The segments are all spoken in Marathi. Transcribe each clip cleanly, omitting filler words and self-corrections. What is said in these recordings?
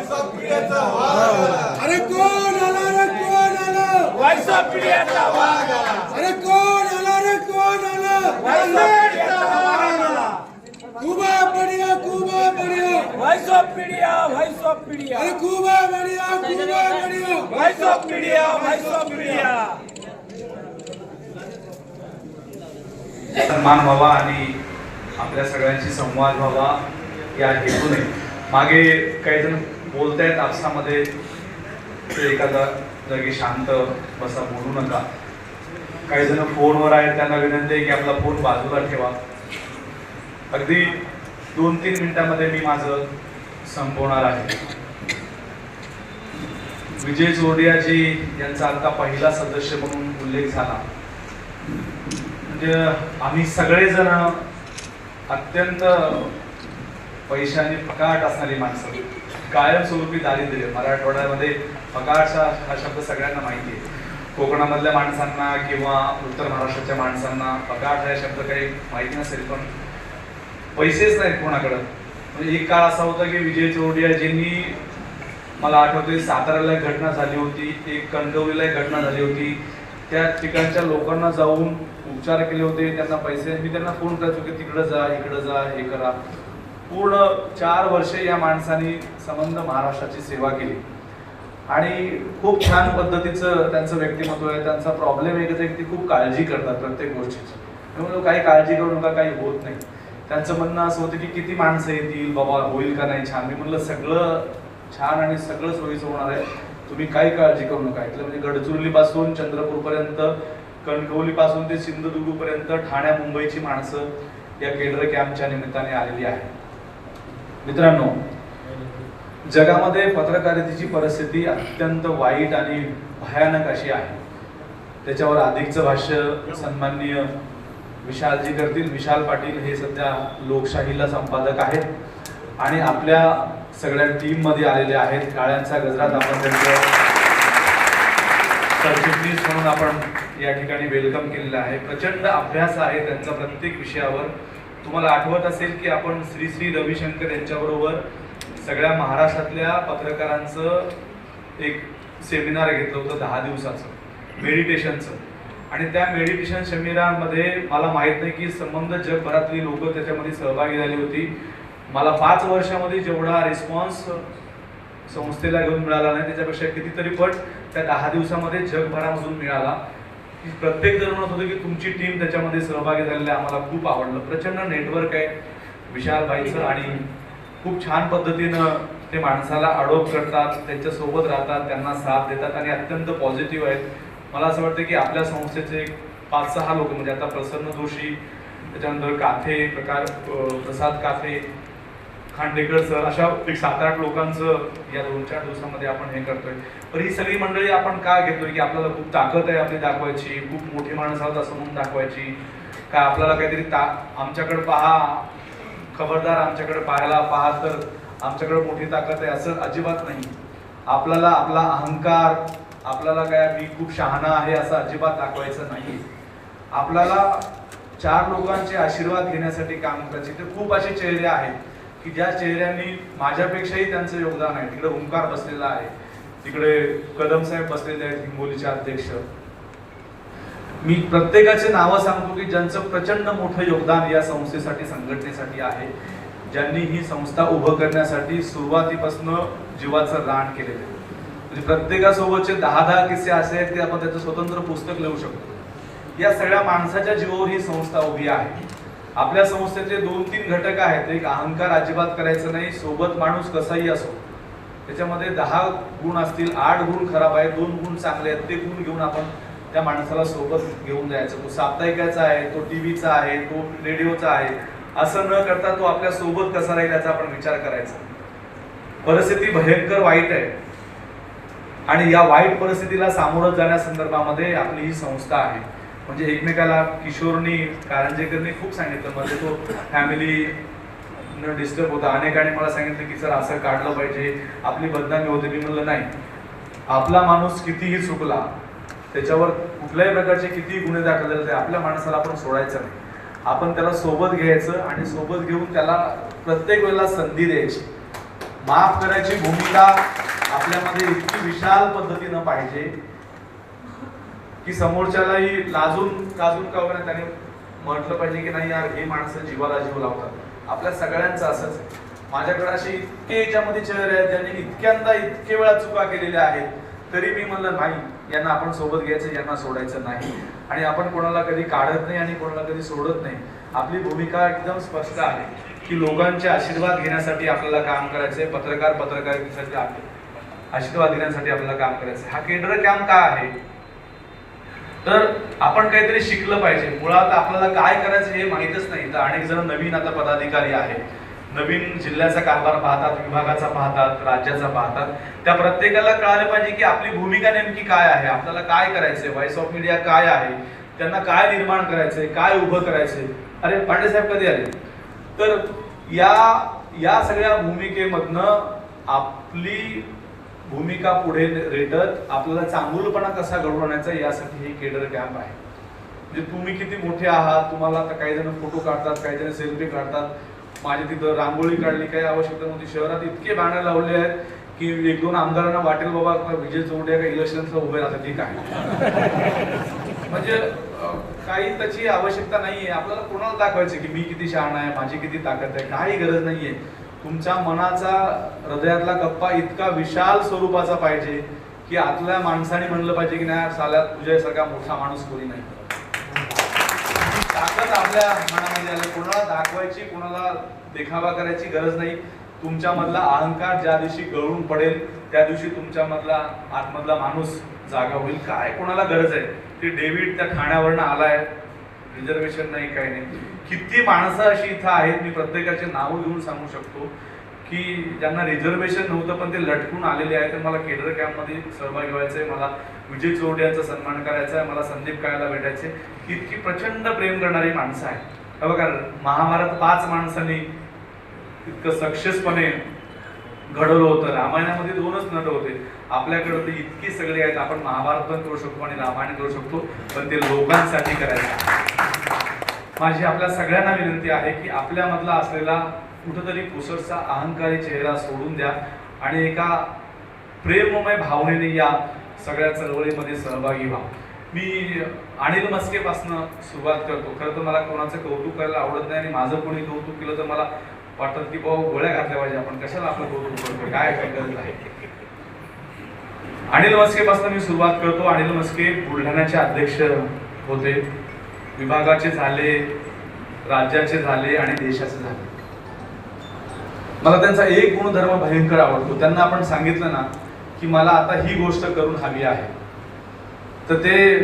अरे कोण आला रे कोण आला व्हॉइस ऑफ मीडियाचा वाघ आला. अरे कोण आला रे कोण आला व्हॉइस ऑफ मीडियाचा वाघ आला. खूबा बढ़िया voice of media, voice of media, अरे खूबा बढ़िया voice of media, voice of media. सन्मान व्हावा आणि आपल्या सगळ्यांशी संवाद व्हावा या हेतूने मागे काही जण बोलतायत आपसामध्ये ते एखादा जागी शांत बसा, बोलू नका. काही जण फोनवर आहेत, त्यांना विनंती आहे की आपला फोन बाजूला ठेवा. अगदी 2-3 मिनिटांमध्ये मी माझं संपवणार आहे. विजय चोरडियाजी यांचा आता पहिला सदस्य म्हणून उल्लेख झाला. म्हणजे आम्ही सगळेजण अत्यंत पैशाने फकाट असणारी माणसं, कायमस्वरूपी दारिद्र्य. मराठवाड्यामध्ये फकाट हा शब्द सगळ्यांना माहिती आहे. कोकणामधल्या माणसांना किंवा उत्तर महाराष्ट्राच्या माणसांना फकाट हा शब्द काही माहिती नसेल, पण पैसेच नाहीत कोणाकडं. म्हणजे एक काळ असा होता की विजय चोरडियाजींनी, मला आठवते, साताऱ्याला एक घटना झाली होती, एक कणकवलीला एक घटना झाली होती. त्या ठिकाणच्या लोकांना जाऊन उपचार केले होते, त्यांना पैसे, मी त्यांना फोन करायचो की तिकडं जा, इकडं जा, हे करा. पूर्ण 4 वर्षे या माणसांनी संबंध महाराष्ट्राची सेवा केली आणि खूप छान पद्धतीचं त्यांचं व्यक्तिमत्व आहे. त्यांचा प्रॉब्लेम एकच आहे की ते खूप काळजी करतात प्रत्येक गोष्टीची. त्यामुळे काही काळजी करू नका, काही होत नाही. त्यांचं म्हणणं असं होतं की किती माणसं येतील बाबा, होईल का नाही छान. मी म्हणलं सगळं छान आणि सगळं सोयीचं होणार आहे, तुम्ही काही काळजी करू नका. इथलं म्हणजे गडचिरोलीपासून चंद्रपूरपर्यंत, कणकवलीपासून ते सिंधुदुर्गपर्यंत, ठाण्या मुंबईची माणसं या केंद्र कॅम्पच्या निमित्ताने आलेली आहे. मित्रांनो, जगामध्ये पत्रकारितेची परिस्थिती अत्यंत वाईट आणि भयानक अशी आहे. त्याच्यावर अधिकचं भाष्य सन्माननीय विशालजी करतील. विशाल पाटील हे सध्या लोकशाहीला संपादक आहेत आणि आपल्या सगळ्या टीम मध्ये आलेले आहेत. काळ्यांचा गजरात आपण त्यांचं सरचिटणीस म्हणून आपण या ठिकाणी वेलकम केलेलं आहे. प्रचंड अभ्यास आहे त्यांचा प्रत्येक विषयावर. तुम्हाला आठवत असेल की आपण श्री श्री रविशंकर यांच्याबरोबर सगळ्या महाराष्ट्रातल्या पत्रकारांचं एक सेमिनार घेतलं होतं 10 दिवसाचं मेडिटेशनचं. आणि त्या मेडिटेशन सेमिनारमध्ये मला माहित नाही की संबंध जगभरातली लोक त्याच्यामध्ये सहभागी झाली होती. मला 5 वर्षामध्ये जेवढा रिस्पॉन्स संस्थेला घेऊन मिळाला नाही त्याच्यापेक्षा कितीतरी पट त्या 10 दिवसामध्ये जगभरामधून मिळाला. प्रत्येक जण म्हणत होतं की तुमची टीम त्याच्यामध्ये सहभागी झालेली आहे, आम्हाला खूप आवडलं. प्रचंड नेटवर्क आहे विशालबाईचं आणि खूप छान पद्धतीनं ते माणसाला अडॉप्ट करतात, त्यांच्यासोबत राहतात, त्यांना साथ देतात आणि अत्यंत पॉझिटिव्ह आहेत. मला असं वाटतं की आपल्या संस्थेचे 5-6 लोक, म्हणजे आता प्रसन्न जोशी, त्याच्यानंतर काथे प्रसाद काथे, खांडेकर सर, अशा एक 7-8 लोकांचं या 2-4 दिवसामध्ये आपण हे करतोय. तर ही सगळी मंडळी आपण का घेतोय की आपल्याला खूप ताकद आहे आपली दाखवायची, खूप मोठी माणसं आहोत असं म्हणून दाखवायची का आपल्याला काहीतरी आमच्याकडे पहा, खबरदार आमच्याकडे पाहा तर आमच्याकडे मोठी ताकद आहे, असं अजिबात नाही. आपल्याला आपला अहंकार, आपल्याला काय मी खूप शहाणा आहे असं अजिबात दाखवायचं नाही. आपल्याला 4 लोकांचे आशीर्वाद घेण्यासाठी काम करायचे. ते खूप असे चेहरे आहेत की ज्या चेहऱ्यांनी माझ्यापेक्षाही त्यांचं योगदान आहे. तिकडे ओंकार बसलेला आहे, तिकडे कदम साहेब बसलेले आहेत, हिंगोलीचे अध्यक्ष. मी प्रत्येकाचे नावं सांगतो की ज्यांचं प्रचंड मोठं योगदान या संस्थेसाठी, संघटनेसाठी आहे, ज्यांनी ही संस्था उभं करण्यासाठी सुरुवातीपासून जीवाचं रान केलेलं आहे. म्हणजे प्रत्येकासोबतचे 10-10 किस्से असे आहेत की आपण त्याचं स्वतंत्र पुस्तक लिहू शकतो. या सगळ्या माणसाच्या जीवावर ही संस्था उभी आहे. आपल्या संस्थेचे 2-3 घटक आहेत. एक, अहंकार अजिबात करायचं नाही, सोबत माणूस कसाही असो. त्याच्यामध्ये 10 गुण असतील, 8 गुण खराब आहेत, 2 गुण चांगले आहेत, ते गुण घेऊन आपण त्या माणसाला सोबत घेऊन जायचं. तो साप्ताहिकाचा आहे, तो टीव्हीचा आहे, तो रेडिओचा आहे, असं न करता तो आपल्या सोबत कसा राहील याचा आपण विचार करायचा. परिस्थिती भयंकर वाईट आहे आणि या वाईट परिस्थितीला सामोरं जाण्यासंदर्भामध्ये आपली ही संस्था आहे. म्हणजे एकमेकाला किशोरनी, कारंजेकरनी खूप सांगितलं, म्हणजे तो फॅमिली डिस्टर्ब होता. अनेकांनी मला सांगितलं की सर असं काढलं पाहिजे, आपली बदनामी होते. मी म्हणलं नाही, आपला माणूस कितीही चुकला, त्याच्यावर कुठल्याही प्रकारचे कितीही गुन्हे दाखल झाले, आपल्या माणसाला आपण सोडायचं नाही. आपण त्याला सोबत घ्यायचं आणि सोबत घेऊन त्याला प्रत्येक वेळेला संधी द्यायची. माफ करायची भूमिका आपल्यामध्ये इतकी विशाल पद्धतीनं पाहिजे की समोरच्यालाही लाजून का वगैरे त्याने म्हटलं पाहिजे की नाही यार, ही माणसं जीवाला जीव लावतात. आपल्या सगळ्यांचं असंच. माझ्याकडे असे इतके याच्यामध्ये चेहरे आहेत ज्यांनी इतके वेळा चुका केलेल्या आहेत, तरी मी म्हणलं नाही, यांना आपण सोबत घ्यायचं, यांना सोडायचं नाही. आणि आपण कोणाला कधी काढत नाही आणि कोणाला कधी सोडत नाही. आपली भूमिका एकदम स्पष्ट आहे की लोकांचे आशीर्वाद घेण्यासाठी आपल्याला काम करायचंय, पत्रकारितेसाठी आशीर्वाद घेण्यासाठी आपल्याला काम करायचंय. हा केडर कॅम्प का आहे? तर आपण काहीतरी शिकलं पाहिजे. मुळात आपल्याला काय करायचं हे माहीतच नाही. तर अनेक जण नवीन आता पदाधिकारी आहेत, नवीन जिल्ह्याचा कारभार पाहतात, विभागाचा पाहतात, राज्याचा पाहतात. त्या प्रत्येकाला कळालं पाहिजे की आपली भूमिका नेमकी काय आहे, आपल्याला काय करायचंय, व्हॉइस ऑफ मीडिया काय आहे, त्यांना काय निर्माण करायचंय, काय उभं करायचंय. अरे पांडे साहेब कधी आले? तर या सगळ्या भूमिकेमधनं आपली भूमिका पुढे रेटत आपल्याला चांगुलपणा कसा घडवून आणायचा यासाठी हे केडर कॅम्प आहे. म्हणजे तुम्ही किती मोठे आहात, तुम्हाला आता काही जण फोटो काढतात, काही जण सेल्फी काढतात. माझी तिथं रांगोळी काढली, काही आवश्यकता नव्हती. शहरात इतके बॅनर लावले आहेत की 1-2 आमदारांना वाटेल बाबा विजय चौडे का इलेक्शनला उभे राहतात, ठीक आहे. म्हणजे काही त्याची आवश्यकता नाहीये. आपल्याला कोणाला दाखवायचं की मी किती शहाणा आहे, माझी किती ताकद आहे, काही गरज नाहीये. तुमच्या मनाचा, हृदयातला गप्पा इतका विशाल स्वरूपाचा पाहिजे की आतल्या माणसाने म्हणलं पाहिजे की नाही साल्यात तुझ्यासारखा मोठा माणूस कोणी नाही. ताकद आपल्या मनामध्ये आली. कोणाला दाखवायची, कोणाला देखावा करायची गरज नाही. तुमच्या मधला अहंकार ज्या दिवशी गळून पडेल त्या दिवशी तुमच्या मधला आतमधला माणूस जागा होईल. काय कोणाला गरज आहे? ती डेव्हिड त्या ठाण्यावरनं आलाय, रिझर्वेशन नाही, काही नाही. किती माणसं अशी इथं आहेत, मी प्रत्येकाचे नाव घेऊन सांगू शकतो की ज्यांना रिझर्वेशन नव्हतं पण ते लटकून आलेले आहेत. मला केडर कॅम्पमध्ये सहभागी व्हायचंय, मला विजय चौडे यांचा सन्मान करायचा आहे, मला संदीप काळेला भेटायचे. इतकी प्रचंड प्रेम करणारी माणसं आहेत. बघा, महाभारत 5 माणसांनी इतकं सक्सेसपणे घडवलं होतं. रामायणामध्ये 2च नट होते. आपल्याकडे ते इतकी सगळे आहेत. आपण महाभारत पण करू शकतो आणि रामायण करू शकतो, पण ते लोकांसाठी करायचं. माझी आपल्या सगळ्यांना विनंती आहे की आपल्यामधला असलेला कुठंतरी पुसटचा अहंकारी चेहरा सोडून द्या आणि एका प्रेममय भावनेने या सगळ्या चळवळीमध्ये सहभागी व्हा. मी अनिल मस्केपासून सुरुवात करतो. खरं तर मला कोणाचं कौतुक करायला आवडत नाही आणि माझं कोणी कौतुक केलं तर मला वाटत की बाबा गोळ्या घातल्या पाहिजे, आपण कशाला आपलं कौतुक करतो, काय गरज आहे. अनिल मस्केपासून मी सुरुवात करतो. अनिल मस्के बुलढाण्याचे अध्यक्ष होते, विभागाचे झाले, राज्याचे झाले आणि देशाचे झाले. मला त्यांचा एक गुणधर्म भयंकर आवडतो. त्यांना आपण सांगितलं ना की मला आता ही गोष्ट करून हवी आहे, तर ते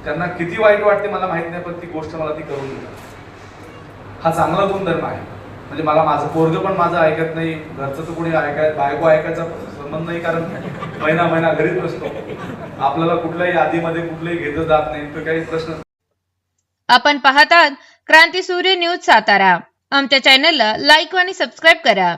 त्यांना किती वाईट वाटते मला माहित नाही, पण ती गोष्ट मला ती करून देतात. हा चांगला गुणधर्म आहे. म्हणजे मला माझं पोरग पण माझं ऐकत नाही, घरचं तर कोणी बायको ऐकायचा संबंध नाही, कारण महिना घरीच बसतो. आपल्याला कुठल्याही यादीमध्ये कुठलंही घेतलं जात नाही, तो काही प्रश्न. आपण पाहतात क्रांती सूर्य न्यूज सातारा. आमच्या चॅनलला लाईक आणि सबस्क्राईब करा.